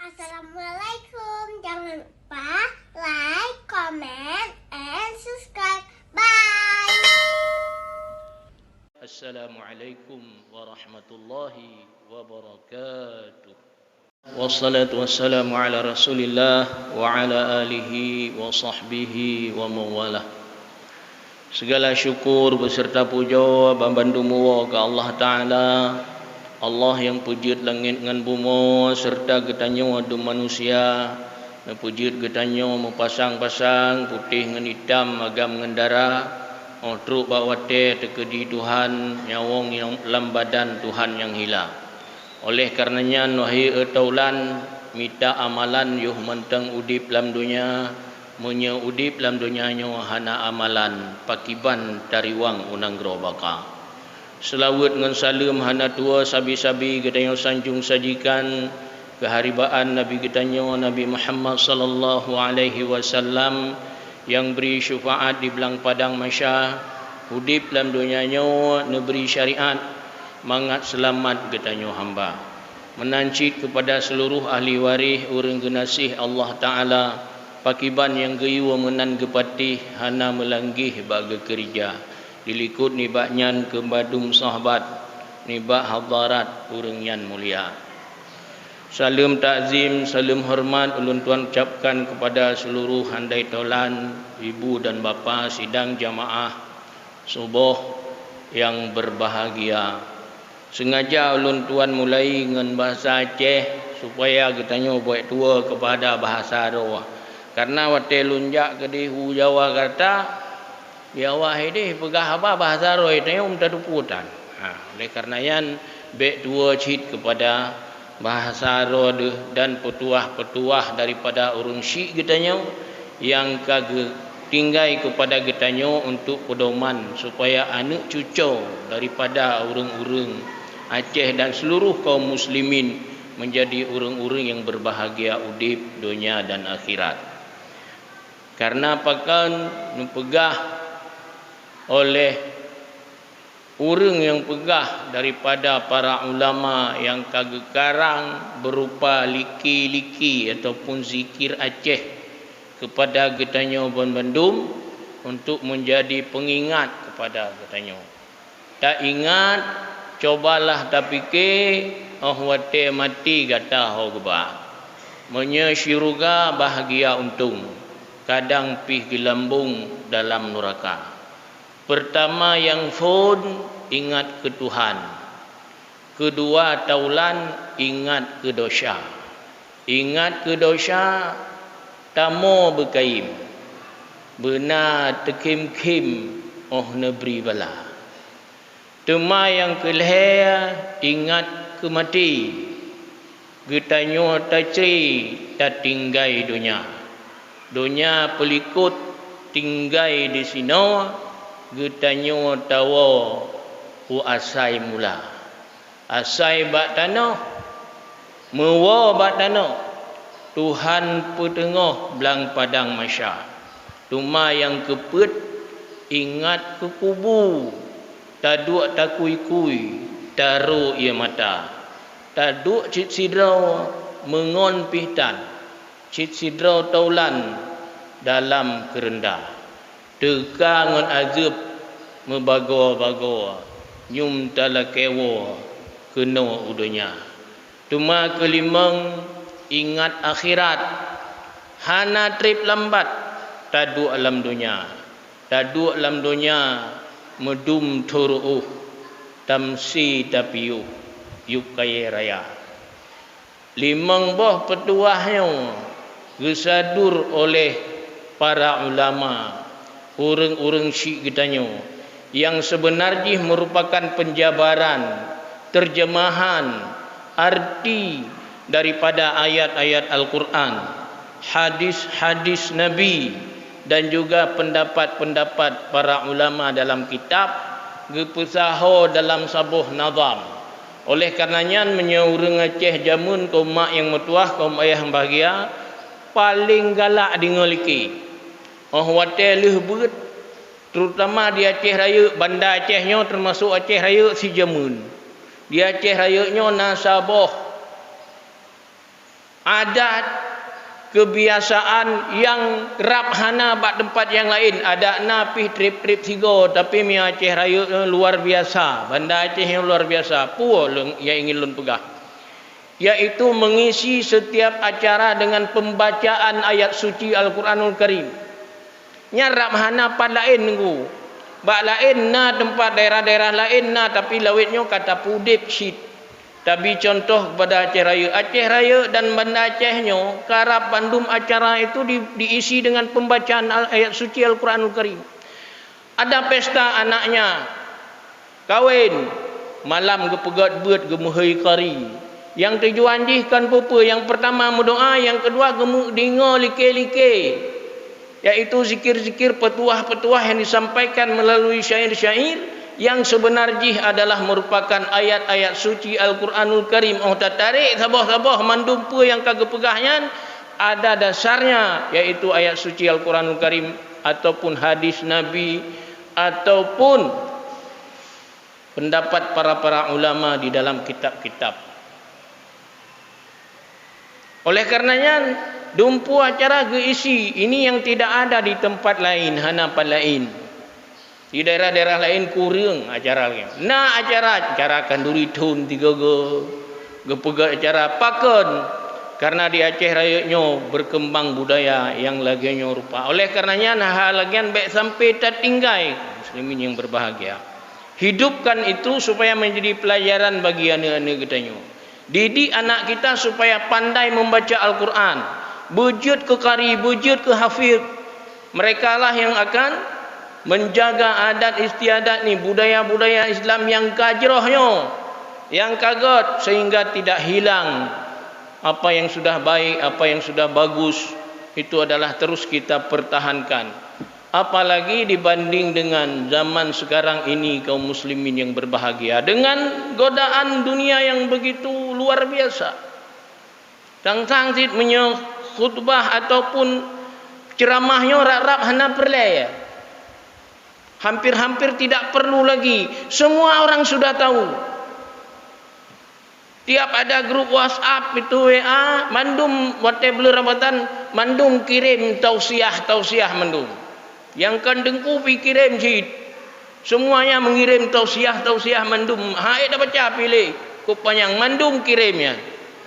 Assalamualaikum. Jangan lupa like, comment, and subscribe. Bye. Assalamualaikum warahmatullahi wabarakatuh. Wassalatu wassalamu ala Rasulillah wa ala alihi wa sahbihi wa mawalah. Segala syukur beserta puja bambandumuwa ke Allah Ta'ala, Allah yang pujit langit dengan bumi serta getanyo adu manusia, na pujit getanyo mempasang-pasang putih dengan hitam agam dengan darah, truk bawate tekedi Tuhan nyawong yang dalam badan Tuhan yang hilang. Oleh karenanya wahai etaulan mita amalan yuh menteng udip dalam dunia, menye udip dalam dunia nyo hana amalan pakiban dari wang unang gerobaka. Selawat dengan salam hana tua sabi-sabi gedanyo sanjung sajikan keharibaan Nabi gedanyo Nabi Muhammad sallallahu alaihi wasallam yang beri syafaat di belang padang mahsyar, hudip dalam dunia nyo neberi syariat, mangat selamat gedanyo hamba. Menancit kepada seluruh ahli waris urang genasih Allah Taala, pakiban yang geyu menan gepatih hana melanggih baga kerja. Dilikut nibaknyan ke badum sahabat, nibak hadarat urang yan mulia. Salam takzim, salam hormat ulun tuan ucapkan kepada seluruh handai taulan, ibu dan bapa sidang jamaah subuh yang berbahagia. Sengaja ulun tuan mulai dengan bahasa Aceh supaya kita buat tua kepada bahasa Jawa. Karena wate lunjak ke di Jawa kata Jawa ini pegah apa bahasa Jawa itu tatuputan. Oleh karena yan bek tua cit kepada bahasa Jawa dan petuah-petuah daripada urang Syik getanya yang kage tinggai kepada getanya untuk pedoman supaya anak cucu daripada urang-urang Aceh dan seluruh kaum muslimin menjadi urang-urang yang berbahagia udip dunia dan akhirat. Karena pakan pegah oleh urang yang pegah daripada para ulama yang kagekarang berupa liki-liki ataupun zikir Aceh kepada getanyo Bon Bandung untuk menjadi pengingat kepada getanyo. Tak ingat, cobalah tak fikir, wate mati gata ho geba. Menye syurga bahagia untung, kadang pih gelambung dalam neraka. Pertama yang phone ingat ke Tuhan. Kedua taulan ingat ke dosa. Ingat ke dosa tamo berkaim. Benar tekim-kim neberi bala. Tema yang kelihir ingat ke mati. Getanyo tacri tak tinggai dunia. Dunia pelikut tinggai di sini. Getanyo tawa hu asai mula. Asai bak tanah, mewa bak tanah. Tuhan petengah belang padang mahsyar. Tuma yang keput ingat ke kubu. Taduk takui-kui, taruh ia mata. Taduk cit sidrau mengon pihtan. Cit sidrau taulan dalam kerendah. Teka ngon azab membago-bago, nyum talakewo kena udunya. Tuma kelimang ingat akhirat, hana trip lambat, tadu alam dunia. Tadu alam dunia medum turuh, tamsi tapiu, yuk kaya raya. Limang boh petuahnya gesadur oleh para ulama, urang-urang Syik getanyo yang sebenarnya merupakan penjabaran, terjemahan arti daripada ayat-ayat Al-Quran, hadis-hadis Nabi dan juga pendapat-pendapat para ulama dalam kitab gepesaho dalam sabuh nazam. Oleh karenanya menyeurang Aceh jamun kaum mak yang metuah, kaum ayah yang bahagia paling galak dingoliki. Wate leh beut terutama di Aceh Raya, bandar Acehnya termasuk Aceh Raya si jamun. Di Aceh Raya nya Nasabah adat, kebiasaan yang kerap hana bak tempat yang lain. Ada napih trip-trip tiga tapi mi Aceh Raya luar biasa. Banda Aceh yang luar biasa. Puo yang ingin lun pegah. Yaitu mengisi setiap acara dengan pembacaan ayat suci Al-Quranul Karim. Nyarap hana pad lain nunggu. Bak lain na tempat daerah-daerah lain na tapi lawitnya kata pudip syit. Tapi contoh kepada Aceh Raya dan Banda Acehnya, karap bandum acara itu diisi dengan pembacaan ayat suci Al-Quranul Karim. Ada pesta anaknya, kawin, malam gepegat buat gemuhai kari. Yang tujuan jihkan pupa, yang pertama berdoa, yang kedua gemuk dengar like-like. Iaitu zikir-zikir petuah-petuah yang disampaikan melalui syair-syair yang sebenarnya adalah merupakan ayat-ayat suci Al-Quranul Karim. Oh tarik sabah-sabah mandum pua yang kagak pegahnya ada dasarnya, yaitu ayat suci Al-Quranul Karim ataupun hadis Nabi ataupun pendapat para ulama di dalam kitab-kitab. Oleh karenanya dumpu acara geisi ini yang tidak ada di tempat lain, hanapan lain. Di daerah-daerah lain kurang acara lagi. Nah acara kanduri tun tiga gepega acara pakon karena di Aceh Raya berkembang budaya yang laginya rupa. Oleh karenanya nah lagian baik sampai tertinggai muslimin yang berbahagia. Hidupkan itu supaya menjadi pelajaran bagi anak-anak kitanya. Didik anak kita supaya pandai membaca Al-Quran, bujud ke qari, bujud ke hafiz. Mereka lah yang akan menjaga adat istiadat ni, budaya-budaya Islam yang kajrohnya, yang kagot, sehingga tidak hilang apa yang sudah baik, apa yang sudah bagus. Itu adalah terus kita pertahankan. Apalagi dibanding dengan zaman sekarang ini kaum muslimin yang berbahagia dengan godaan dunia yang begitu luar biasa. Tang-tang sit khutbah ataupun ceramahnya rap-rap hana perlaya. Hampir-hampir tidak perlu lagi. Semua orang sudah tahu. Tiap ada grup WhatsApp itu WA, mandum whatever rabatan, mandum kirim tausiah mandum. Yang kandengku pikirin jid. Semuanya mengirim tausiah mandum. Hai dah baca pilih. Kupanyang mandum kirimnya.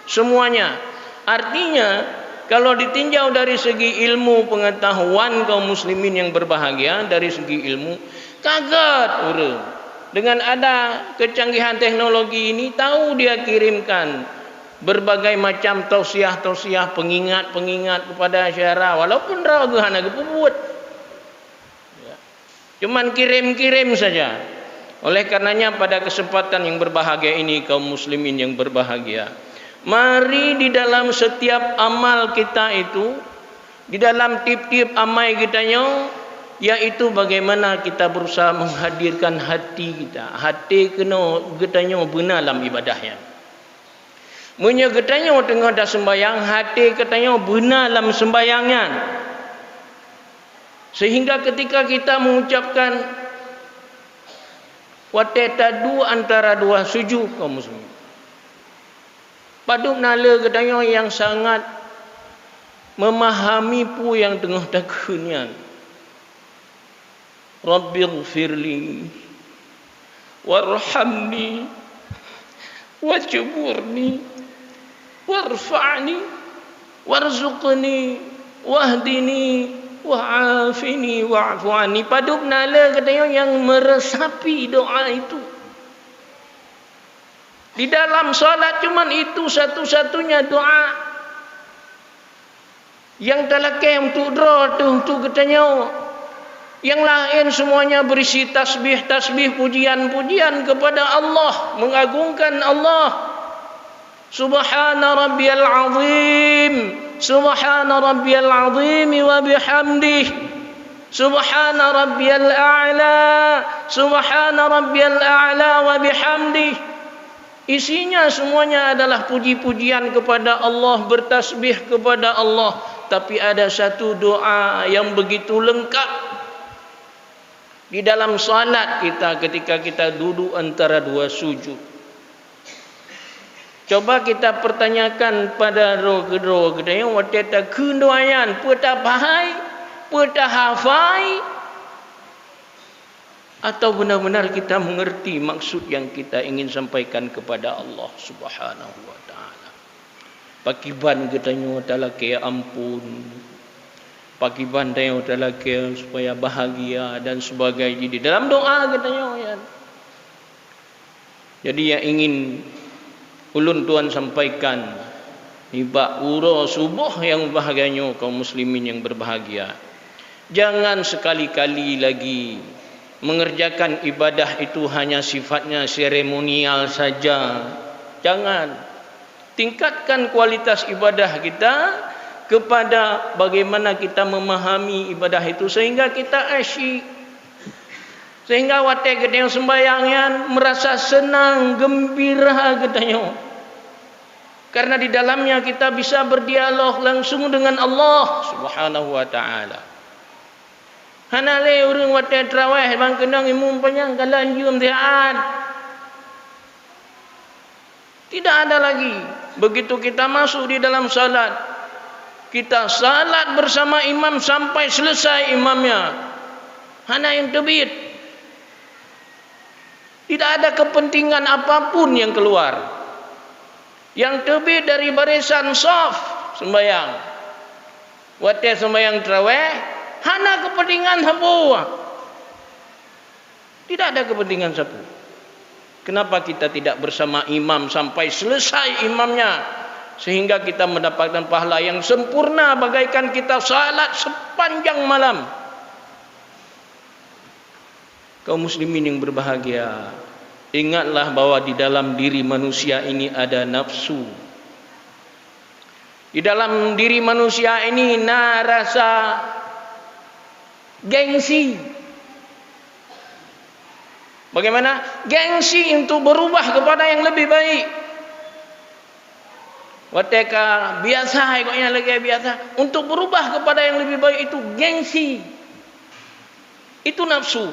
Semuanya. Artinya kalau ditinjau dari segi ilmu pengetahuan kaum muslimin yang berbahagia, dari segi ilmu kaget orang. Dengan ada kecanggihan teknologi ini tahu dia kirimkan berbagai macam tausiah pengingat kepada syara walaupun ragu hana gepubut. Cuman kirim-kirim saja. Oleh karenanya pada kesempatan yang berbahagia ini kaum muslimin yang berbahagia, mari di dalam setiap amal kita itu, di dalam tip-tip amal kitanya, yaitu bagaimana kita berusaha menghadirkan hati kita. Hati kena getanya benar dalam ibadahnya. Munya getanya tengah dah sembahyang, hati katanya benar dalam sembahyangnya. Sehingga ketika kita mengucapkan watetadu antara dua sujud kaum muslimin, paduk nala katanya yang sangat memahami pu yang tengah takunian. Rabbighfirli warhamni wajburni warfa'ni warzuqni wahdini wa'afini wa'fu anni. Paduk nala katanya yang meresapi doa itu. Di dalam salat cuman itu satu-satunya doa yang talakai untuk draw tu katanya. Yang lain semuanya berisi tasbih, pujian kepada Allah, mengagungkan Allah. Subhana rabbiyal azim, subhana rabbiyal azim wa bihamdih, subhana rabbiyal a'la, subhana rabbiyal a'la wa bihamdih. Isinya semuanya adalah puji-pujian kepada Allah, bertasbih kepada Allah. Tapi ada satu doa yang begitu lengkap di dalam salat kita ketika kita duduk antara dua sujud. Coba kita pertanyakan pada roh kita yang wateta kundoayan puta bahai, puta hafai, atau benar-benar kita mengerti maksud yang kita ingin sampaikan kepada Allah Subhanahu wa taala. Pakiban katanya talake ampun. Pakiban dia talake supaya bahagia dan sebagainya di dalam doa katanya ya. Jadi yang ingin ulun tuan sampaikan hibak uro subuh yang bahagianya kaum muslimin yang berbahagia. Jangan sekali-kali lagi mengerjakan ibadah itu hanya sifatnya seremonial saja. Jangan. Tingkatkan kualitas ibadah kita kepada bagaimana kita memahami ibadah itu sehingga kita asyik. Sehingga watak kita yang sembahyangnya merasa senang, gembira katanya. Karena di dalamnya kita bisa berdialog langsung dengan Allah Subhanahu wa taala. Hanale urang watak tarawih bang kenang imum panjang kalan jum taat. Tidak ada lagi. Begitu kita masuk di dalam salat, kita salat bersama imam sampai selesai imamnya. Hana yang terbit. Tidak ada kepentingan apapun yang keluar. Yang terbit dari barisan saf sembahyang. Waktu sembahyang tarawih, hana kepentingan sapu. Tidak ada kepentingan sapu. Kenapa kita tidak bersama imam sampai selesai imamnya? Sehingga kita mendapatkan pahala yang sempurna bagaikan kita salat sepanjang malam. Kaum muslimin yang berbahagia, ingatlah bahwa di dalam diri manusia ini ada nafsu. Di dalam diri manusia ini rasa gengsi. Bagaimana? Gengsi untuk berubah kepada yang lebih baik. Wateka biasa, ikutnya lagi biasa. Untuk berubah kepada yang lebih baik itu gengsi. Itu nafsu.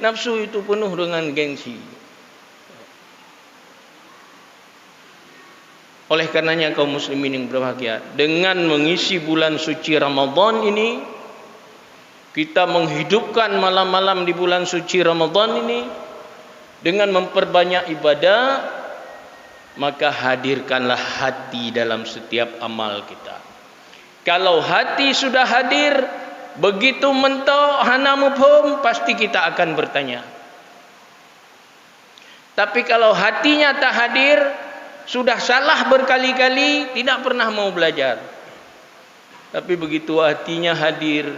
Nafsu itu penuh dengan gengsi. Oleh karenanya kaum muslimin yang berbahagia, dengan mengisi bulan suci Ramadan ini, kita menghidupkan malam-malam di bulan suci Ramadan ini dengan memperbanyak ibadah, maka hadirkanlah hati dalam setiap amal kita. Kalau hati sudah hadir, begitu mentok hana mufhum, pasti kita akan bertanya. Tapi kalau hatinya tak hadir, sudah salah berkali-kali, tidak pernah mau belajar. Tapi begitu hatinya hadir,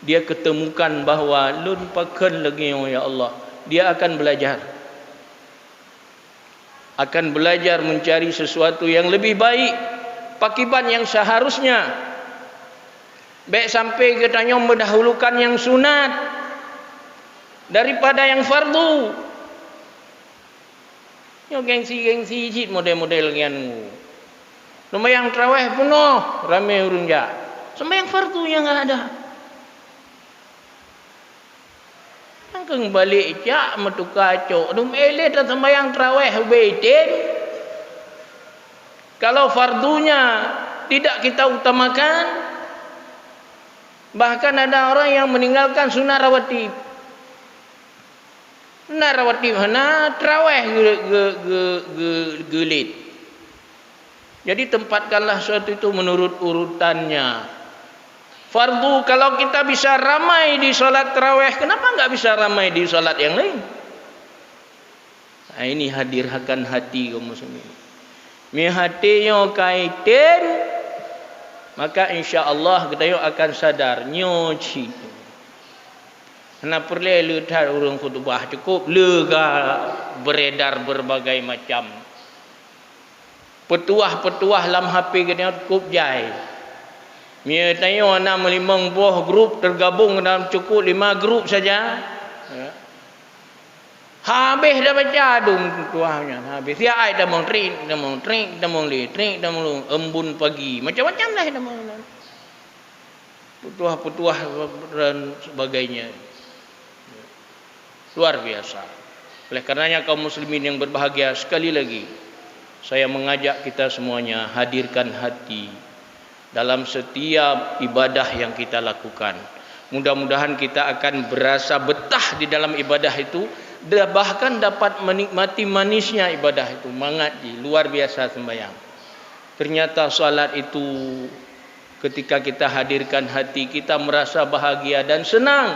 dia ketemukan bahwa lun pakan lagi ya Allah, dia akan belajar. Akan belajar mencari sesuatu yang lebih baik, pakiban yang seharusnya. Baik sampai katanya mendahulukan yang sunat daripada yang fardu. Yo gengsi-gengsi jit model-model kianu. Sembahyang tarawih penuh, ramai urang ja. Sembahyang fardunya enggak ada. Angkeng balik jak metu kacau. Dum ele ta sembahyang tarawih baitin. Kalau fardunya tidak kita utamakan, bahkan ada orang yang meninggalkan sunnah rawatib. Sunnah rawatib hana tarawih gelit. Jadi tempatkanlah sesuatu itu menurut urutannya. Fardu kalau kita bisa ramai di salat tarawih, kenapa enggak bisa ramai di salat yang lain? Nah, ini hadirkan hati kaum muslimin. Mi hatinya kaitin, maka insya-Allah kita akan sadar nyoci. Karena perlu letar urang khutbah cukup lega beredar berbagai macam petuah-petuah dalam HP kita cukup jai. Mia tanya 6-5 buah grup tergabung dalam cukup 5 grup saja. Habis dah baca dung tuahnya. Habis dia ai dah mau trik, dah mau trik, dah mau letrik, dah mau embun pagi. Macam-macam lah dah mau. Petuah-petuah dan sebagainya. Luar biasa. Oleh karenanya kaum muslimin yang berbahagia, sekali lagi saya mengajak kita semuanya hadirkan hati dalam setiap ibadah yang kita lakukan. Mudah-mudahan kita akan berasa betah di dalam ibadah itu, bahkan dapat menikmati manisnya ibadah itu. Mengaji, luar biasa sembahyang. Ternyata salat itu ketika kita hadirkan hati, kita merasa bahagia dan senang.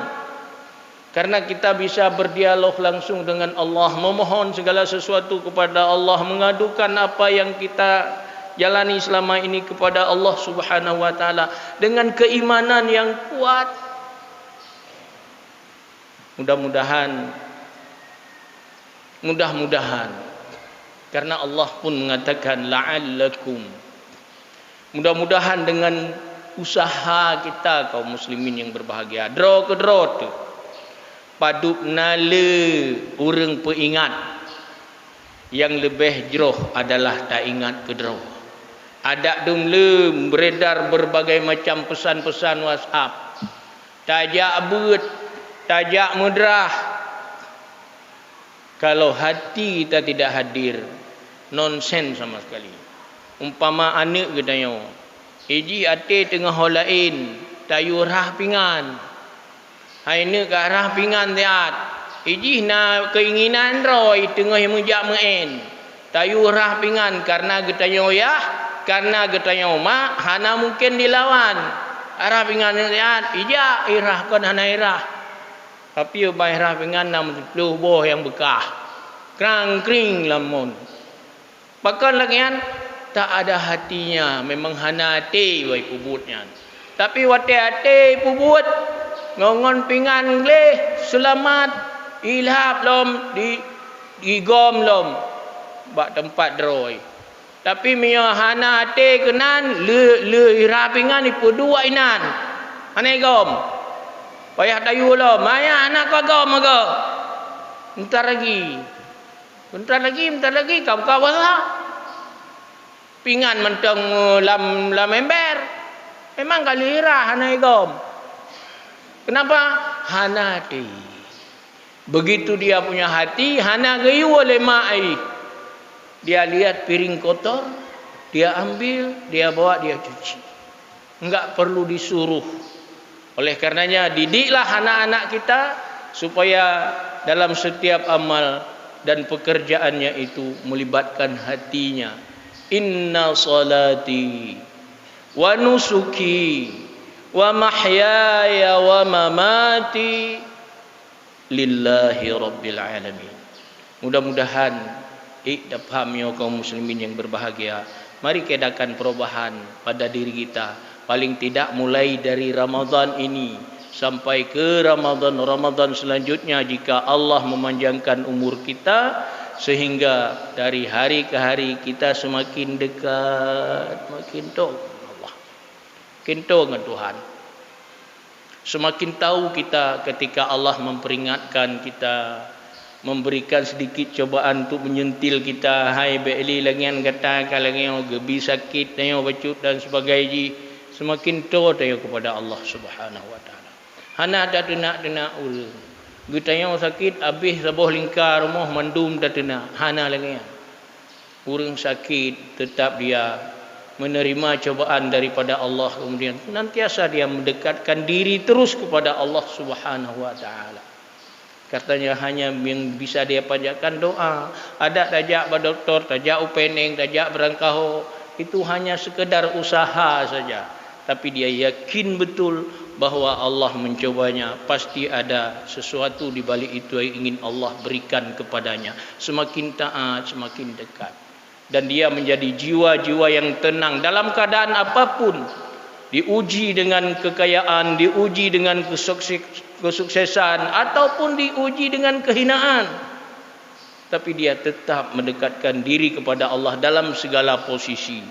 Karena kita bisa berdialog langsung dengan Allah, memohon segala sesuatu kepada Allah, mengadukan apa yang kita jalani selama ini kepada Allah Subhanahu wa taala dengan keimanan yang kuat. Mudah-mudahan karena Allah pun mengatakan la'allakum, mudah-mudahan dengan usaha kita kaum muslimin yang berbahagia, draw ke draw tu paduk nala urang peingat yang lebih jeroh adalah tak ingat ke draw. Ada dumle beredar berbagai macam pesan-pesan WhatsApp. Tajak but, tajak mudrah. Kalau hati kita tidak hadir, nonsen sama sekali. Umpama anak katanya, iji ate tengah holain, tayu rah pingan. Hai nak kat rah pingan tiat. Iji na keinginan roy tengah yang mujak main. Tayu rah pingan karena katanya ya. Karena getanya mak hana mungkin dilawan. Arah pingan lihat ija irah kan hana irah. Tapi ubah irah pingan 60 boh yang bekah. Krang kring lamun. Bahkan lagian tak ada hatinya, memang hana hati wai pubutnya. Tapi wate hati pubut ngongon pingan gleh selamat ilhap lom di gom lom bak tempat droi. Tapi mio hana ate kenan le irapingan ipu dua inan. Ane gom. Payah tayu lo, maya anak kau gom ago. Bentar lagi kau wala. Pingan mentong lam ember. Memang kali irah hana gom. Kenapa? Hana ate. Begitu dia punya hati, hana gayu oleh mai. Dia lihat piring kotor, dia ambil, dia bawa, dia cuci. Enggak perlu disuruh. Oleh karenanya didiklah anak-anak kita supaya dalam setiap amal dan pekerjaannya itu melibatkan hatinya. Inna salati wa nusuki wa mahyaya wa mamati lillahi rabbil alamin. Mudah-mudahan dapat kaum muslimin yang berbahagia. Mari kedakan perubahan pada diri kita. Paling tidak mulai dari Ramadan ini sampai ke Ramadan selanjutnya, jika Allah memanjangkan umur kita, sehingga dari hari ke hari kita semakin dekat, makin tahu Allah, makin tahu dengan Tuhan. Semakin tahu kita ketika Allah memperingatkan kita, memberikan sedikit cobaan untuk menyentil kita. Hai beli langian kata kalangnya gebi sakit tanya bacut dan sebagainya. Semakin tahu tanya kepada Allah Subhanahu wa taala. Hana ada denak ul. Gutanya sakit habis sabuh lingkar rumah mandum dah tena. Hana langian. Urang sakit tetap dia menerima cobaan daripada Allah, kemudian nantiasa dia mendekatkan diri terus kepada Allah Subhanahu wa taala. Katanya hanya yang bisa dia panjatkan doa. Ada tajak doktor, tajak upening, tajak berangkaho. Itu hanya sekedar usaha saja. Tapi dia yakin betul bahawa Allah mencobanya. Pasti ada sesuatu di balik itu yang ingin Allah berikan kepadanya. Semakin taat, semakin dekat. Dan dia menjadi jiwa-jiwa yang tenang dalam keadaan apapun. Diuji dengan kekayaan, diuji dengan kesuksesan, ataupun diuji dengan kehinaan, tapi dia tetap mendekatkan diri kepada Allah dalam segala posisi.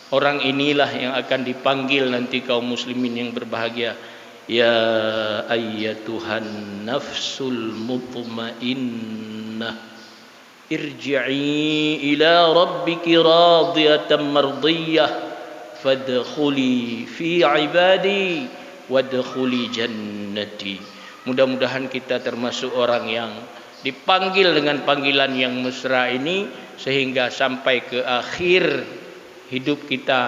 Orang inilah yang akan dipanggil nanti kaum muslimin yang berbahagia. Ya ayyatuhan nafsul mutmainnah, irji'i ila rabbiki radiyatan mardiyah, fadkhuli fi ibadi wadkhuli jannati. Mudah-mudahan kita termasuk orang yang dipanggil dengan panggilan yang mesra ini sehingga sampai ke akhir hidup kita,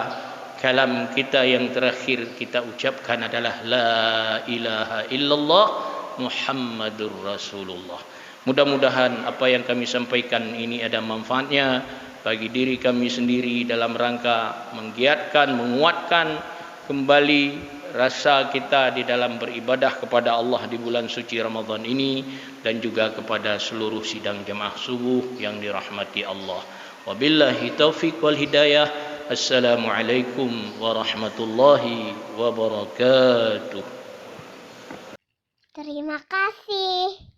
kalam kita yang terakhir kita ucapkan adalah la ilaha illallah Muhammadur Rasulullah. Mudah-mudahan apa yang kami sampaikan ini ada manfaatnya bagi diri kami sendiri dalam rangka menggiatkan, menguatkan kembali rasa kita di dalam beribadah kepada Allah di bulan suci Ramadan ini, dan juga kepada seluruh sidang jemaah subuh yang dirahmati Allah. Wabillahi taufiq wal hidayah. Assalamualaikum warahmatullahi wabarakatuh. Terima kasih.